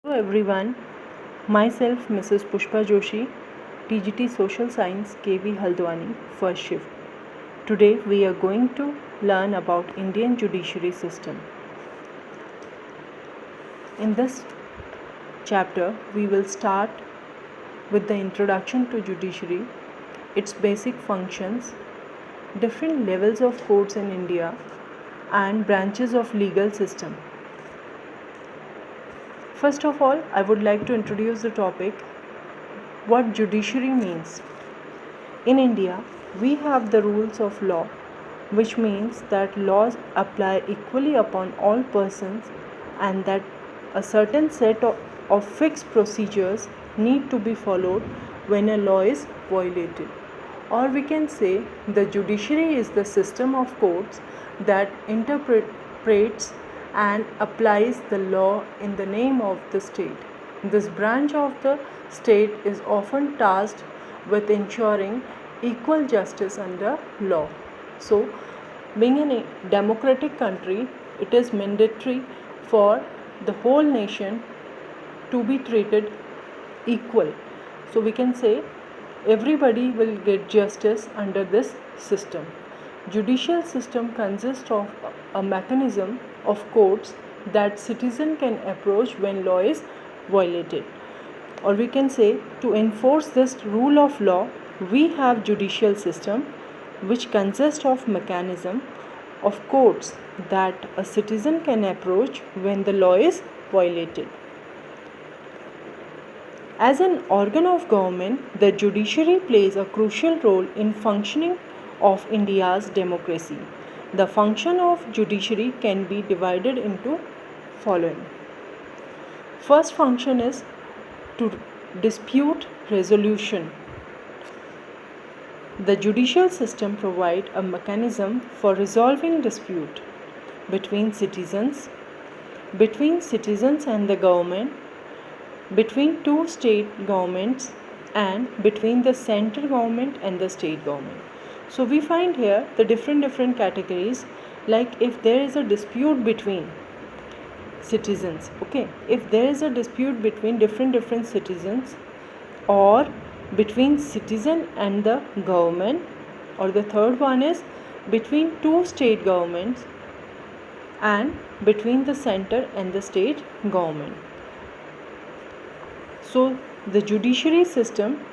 Hello everyone, myself Mrs. Pushpa Joshi, TGT Social Science KV Haldwani, first shift. Today we are going to learn about Indian judiciary system. In this chapter we will start with the introduction to judiciary, its basic functions, different levels of courts in India and branches of legal system. First of all, I would like to introduce the topic what judiciary means. In India, we have the rules of law, which means that laws apply equally upon all persons and that a certain set of fixed procedures need to be followed when a law is violated. Or we can say the judiciary is the system of courts that interprets and applies the law in the name of the state. This branch of the state is often tasked with ensuring equal justice under law. So, being a democratic country, it is mandatory for the whole nation to be treated equal. So, we can say everybody will get justice under this system. Judicial system consists of a mechanism of courts that citizen can approach when law is violated. Or we can say to enforce this rule of law, we have judicial system which consists of mechanism of courts that a citizen can approach when the law is violated. As an organ of government, the judiciary plays a crucial role in functioning of India's democracy. The function of judiciary can be divided into following. First function is to dispute resolution. The judicial system provides a mechanism for resolving dispute between citizens and the government, between two state governments, and between the central government and the state government. So we find here the different categories, like if there is a dispute between citizens, if there is a dispute between different citizens, or between citizen and the government, or the third one is between two state governments and between the center and the state government. So the judiciary system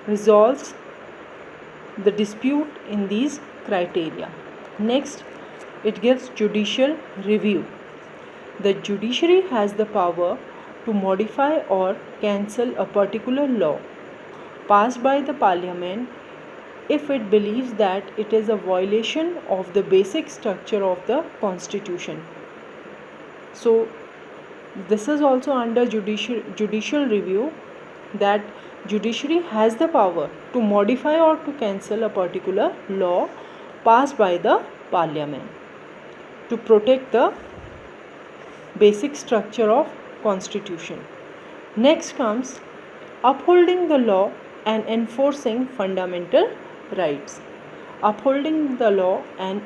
resolves the dispute in these criteria. Next, it gives judicial review. The judiciary has the power to modify or cancel a particular law passed by the parliament if it believes that it is a violation of the basic structure of the constitution. So this is also under judicial review, that judiciary has the power to modify or to cancel a particular law passed by the parliament to protect the basic structure of constitution. Next comes upholding the law and enforcing fundamental rights. Upholding the law and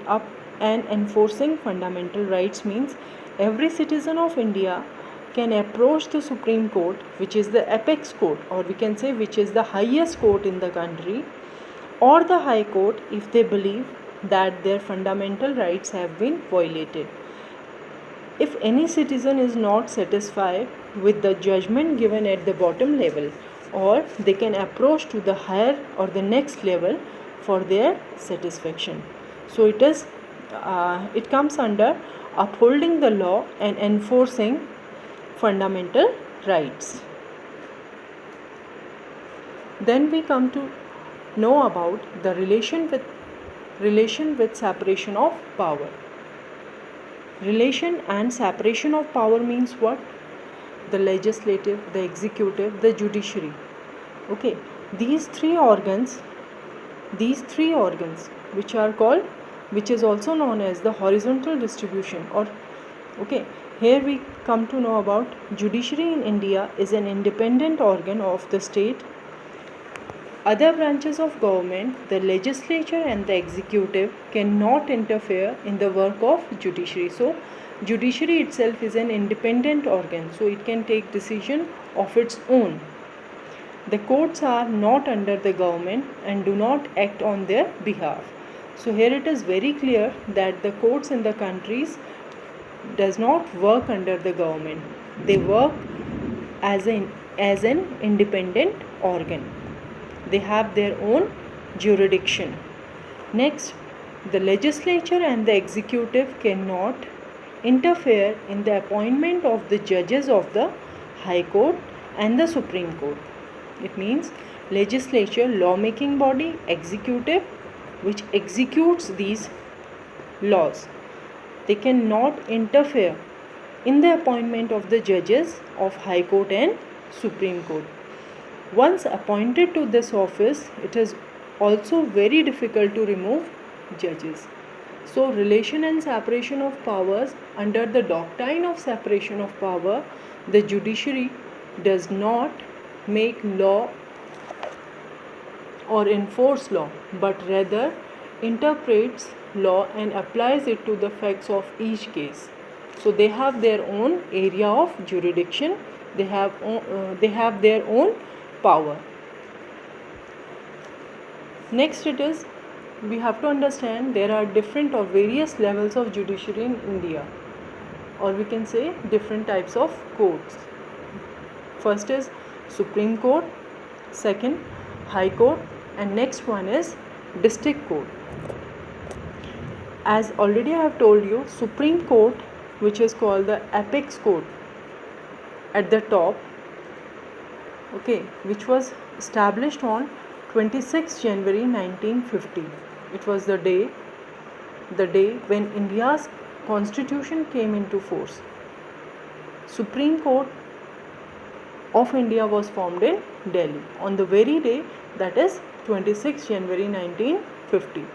enforcing fundamental rights means every citizen of India can approach the Supreme Court, which is the apex court, or we can say which is the highest court in the country, or the High Court if they believe that their fundamental rights have been violated. If any citizen is not satisfied with the judgment given at the bottom level, or they can approach to the higher or the next level for their satisfaction. So it comes under upholding the law and enforcing fundamental rights. Then we come to know about the relation with separation of power. Relation and separation of power means what? The legislative, the executive, the judiciary. These three organs which is also known as the horizontal distribution, or here we come to know about judiciary in India is an independent organ of the state. Other branches of government, the legislature and the executive, cannot interfere in the work of judiciary. So Judiciary itself is an independent organ, so it can take decision of its own. The courts are not under the government and do not act on their behalf. So here it is very clear that the courts in the countries does not work under the government. They work as an independent organ. They have their own jurisdiction. Next, the legislature and the executive cannot interfere in the appointment of the judges of the High Court and the Supreme Court. It means legislature, lawmaking body, executive, which executes these laws. They cannot interfere in the appointment of the judges of High Court and Supreme Court. Once appointed to this office, it is also very difficult to remove judges. So, relation and separation of powers. Under the doctrine of separation of power, the judiciary does not make law or enforce law, but rather interprets law and applies it to the facts of each case. So they have their own area of jurisdiction, they have their own power. Next it is, we have to understand there are different or various levels of judiciary in India, or we can say different types of courts. First is Supreme Court, second High Court, and next one is District Court. As already I have told you, Supreme Court, which is called the apex court at the top, okay, which was established on 26 January 1950. It was the day when India's constitution came into force. Supreme Court of India was formed in Delhi on the very day, that is 26 January 1950.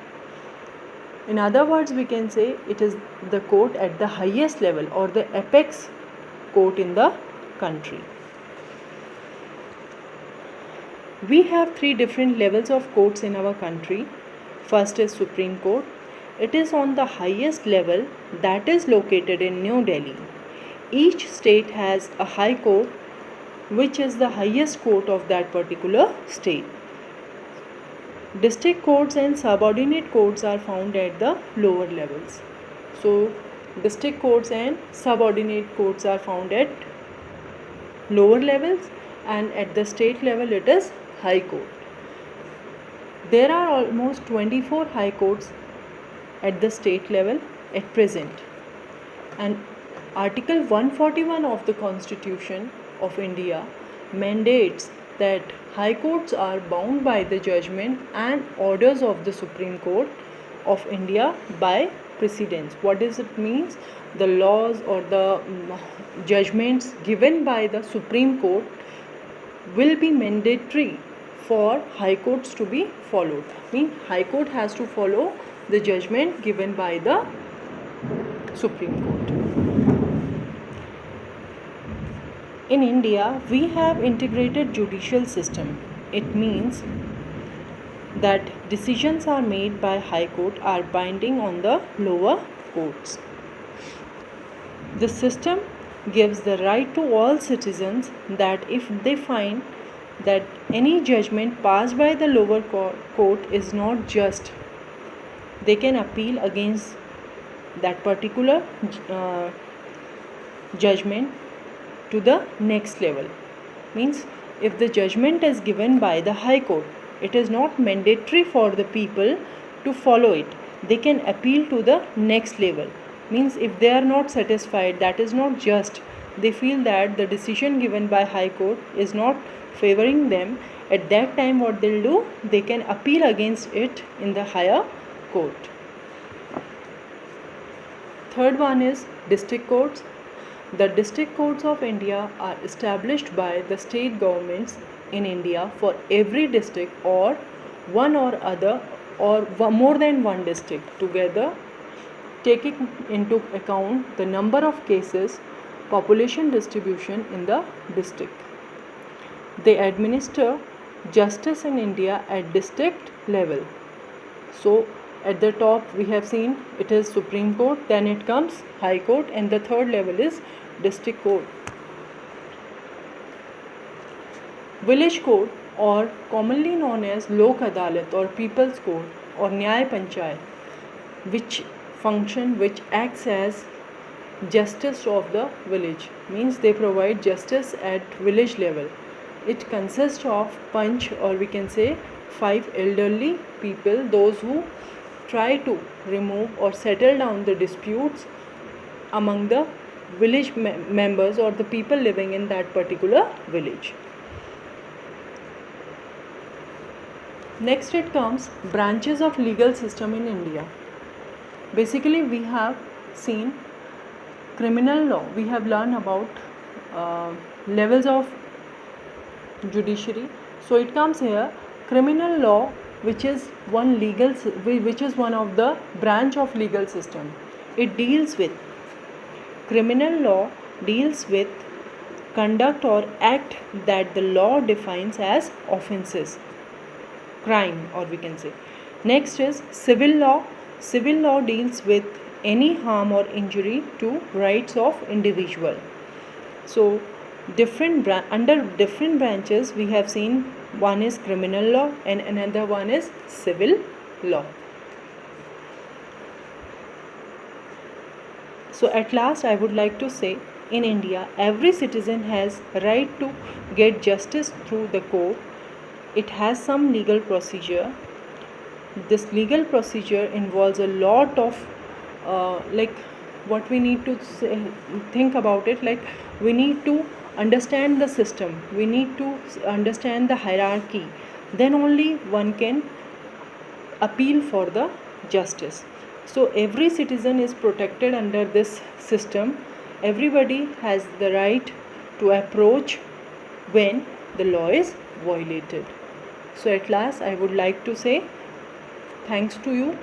In other words, we can say it is the court at the highest level or the apex court in the country. We have three different levels of courts in our country. First is Supreme Court. It is on the highest level, that is located in New Delhi. Each state has a high court, which is the highest court of that particular state. District courts and subordinate courts are found at the lower levels. So, district courts and subordinate courts are found at lower levels, and at the state level it is High Court. There are almost 24 High Courts at the state level at present, and Article 141 of the Constitution of India mandates that High Courts are bound by the judgment and orders of the Supreme Court of India by precedence. What does it mean? The laws or the judgments given by the Supreme Court will be mandatory for High Courts to be followed. High Court has to follow the judgment given by the Supreme Court. In India, we have integrated judicial system. It means that decisions are made by High Court are binding on the lower courts. The system gives the right to all citizens that if they find that any judgment passed by the lower court is not just, they can appeal against that particular judgment to the next level. Means if the judgment is given by the High Court, it is not mandatory for the people to follow it. They can appeal to the next level. Means if they are not satisfied, that is not just, they feel that the decision given by High Court is not favoring them, at that time what they'll do, they can appeal against it in the higher court. Third one is district courts. The district courts of India are established by the state governments in India for every district or one or other or more than one district together, taking into account the number of cases, population distribution in the district. They administer justice in India at district level. So At the top we have seen it is Supreme Court, then it comes High Court, and the third level is District Court. Village Court, or commonly known as Lok Adalat or People's Court or Nyay Panchayat, which acts as justice of the village, means they provide justice at village level. It consists of panch, or we can say 5 elderly people, those who try to remove or settle down the disputes among the village members or the people living in that particular village. Next it comes branches of legal system in India. Basically we have seen criminal law, we have learned about levels of judiciary. So it comes here criminal law, which is one of the branch of legal system. It deals with criminal law, deals with conduct or act that the law defines as offenses, crime, or we can say. Next is civil law. Civil law deals with any harm or injury to rights of individual. So under different branches we have seen, one is criminal law and another one is civil law. So at last I would like to say, in India every citizen has right to get justice through the court. It has some legal procedure. This legal procedure involves a lot of what we need to think about it, like we need to understand the system, we need to understand the hierarchy, then only one can appeal for the justice. So every citizen is protected under this system. Everybody has the right to approach when the law is violated. So at last I would like to say thanks to you